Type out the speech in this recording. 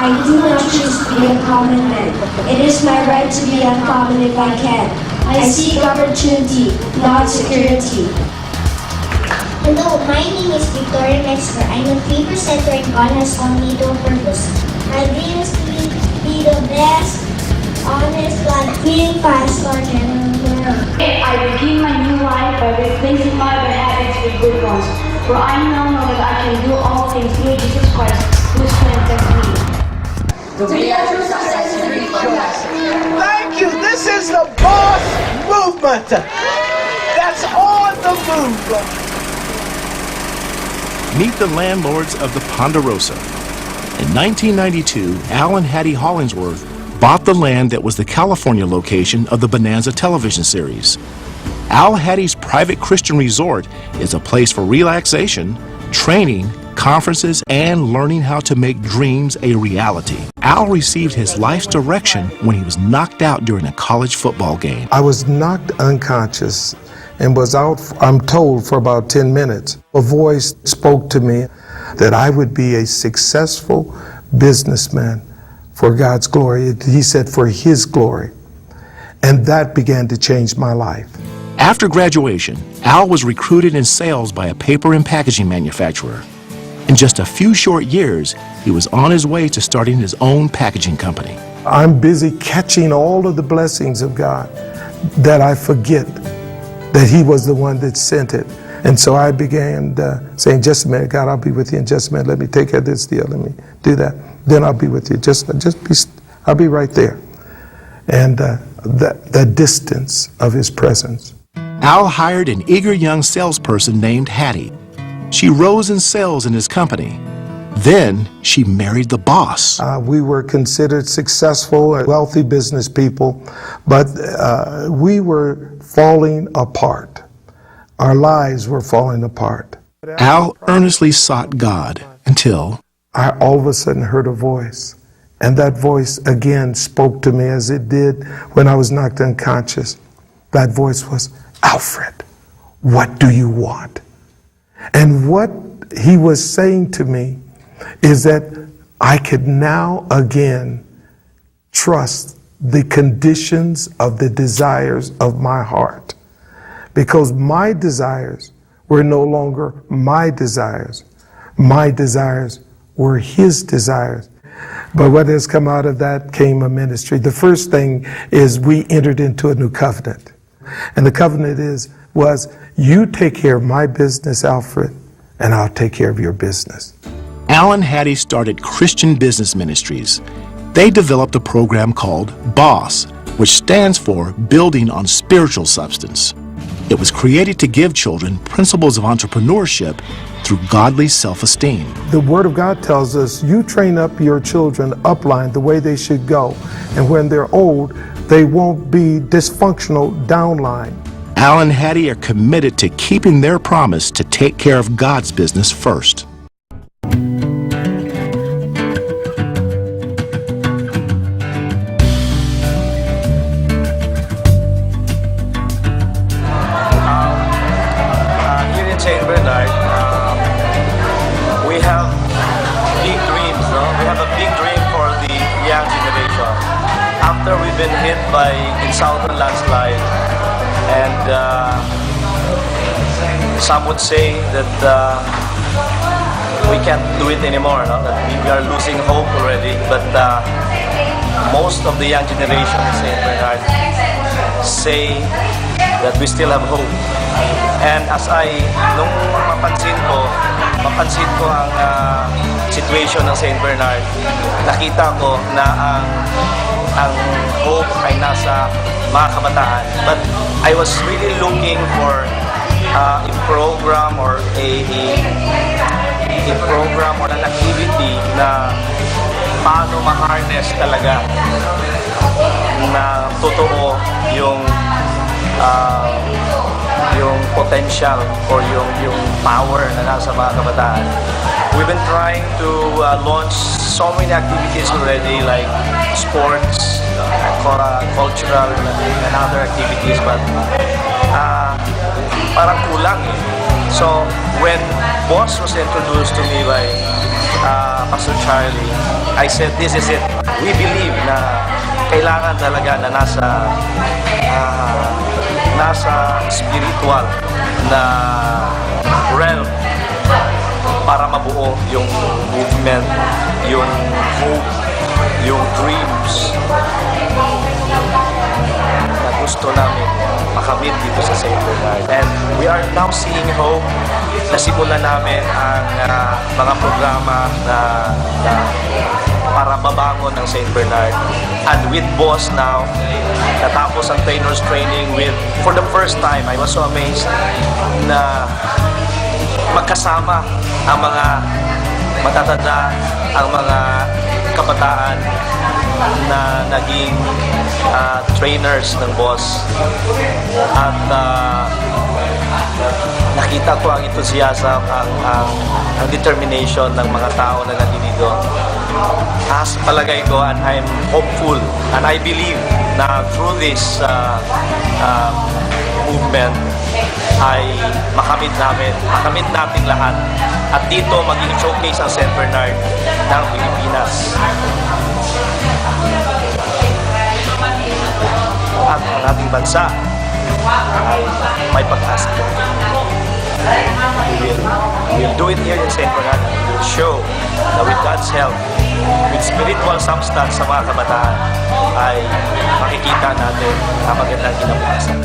I do not choose to be a common man. It is my right to be uncommon if I can. I seek opportunity, not security. Hello, my name is Victoria Metzger. I'm a paper setter and God has called me to a purpose. My dream is to be the best, honest, God-fearing pastor in the world. I begin my new life by replacing my bad habits with good ones. For I now know that I can do all things through Jesus Christ, who strengthens me. To be a true success in rejoice. Thank you. This is the boss movement. That's on the move. Meet the landlords of the Ponderosa. In 1992, Al and Hattie Hollingsworth bought the land that was the California location of the Bonanza television series. Al Hattie's private Christian resort is a place for relaxation, training, conferences, and learning how to make dreams a reality. Al received his life's direction when he was knocked out during a college football game. I was knocked unconscious and was out, I'm told, for about 10 minutes. A voice spoke to me that I would be a successful businessman for God's glory. He said, for His glory. And that began to change my life. After graduation, Al was recruited in sales by a paper and packaging manufacturer. In just a few short years, he was on his way to starting his own packaging company. I'm busy catching all of the blessings of God that I forget that He was the one that sent it. And so I began saying, just a minute, God, I'll be with you in just a minute. Let me take care of this deal. Let me do that. Then I'll be with you. I'll be right there. And the distance of His presence. Al hired an eager young salesperson named Hattie. She rose in sales in his company. Then she married the boss. We were considered successful and wealthy business people, but we were falling apart. Our lives were falling apart. Al earnestly sought God until I all of a sudden heard a voice. And that voice again spoke to me as it did when I was knocked unconscious. That voice was, Alfred, what do you want? And what he was saying to me is that I could now again trust the conditions of the desires of my heart. Because my desires were no longer my desires. My desires were His desires. But what has come out of that came a ministry. The first thing is we entered into a new covenant. And the covenant was you take care of my business, Alfred, and I'll take care of your business. Al and Hattie started Christian Business Ministries. They developed a program called BOSS, which stands for Building on Spiritual Substance. It was created to give children principles of entrepreneurship through godly self-esteem. The Word of God tells us you train up your children upline the way they should go. And when they're old, they won't be dysfunctional downline. Al and Hattie are committed to keeping their promise to take care of God's business first. Here in St. Bernard, we have big dreams. No? We have a big dream for the young generation. After we've been hit by Southern landslide, and some would say that we can't do it anymore, no? That we are losing hope already. But most of the young generation in St. Bernard say that we still have hope. And as nung mapansin ko ang situation ng St. Bernard, nakita ko na ang hope ay nasa mga kabataan. But I was really looking for a program or a program or an activity na paano ma-harness talaga na totoo yung potential or yung power na nasa mga kabataan. We've been trying to launch so many activities already, like sports, cultural and other activities, but parang kulang eh. So when BOSS was introduced to me by Pastor Charlie, I said, this is it. We believe na kailangan talaga na nasa spiritual na realm para mabuo yung movement, yung hope, yung dreams na gusto namin makamit dito sa St. Bernard. And we are now seeing hope. Nasimulan namin ang mga programa na para mabangon ng St. Bernard. And with Boss now, natapos ang trainers training with, for the first time, I was so amazed na magkasama ang mga matatanda, ang mga kabataan na naging trainers ng Boss. At nakita ko ang enthusiasm, ang determination ng mga tao na nandito. As palagay ko, and I'm hopeful, and I believe na through this movement ay makamit natin lahat. At dito maging showcase ang St. Bernard ng Pilipinas. At ang ating bansa ay may pag-asa. We will do it here in St. Bernard. We will show na with God's help, with spiritual substance sa mga kabataan, ay makikita natin ang magandang kinabukasan.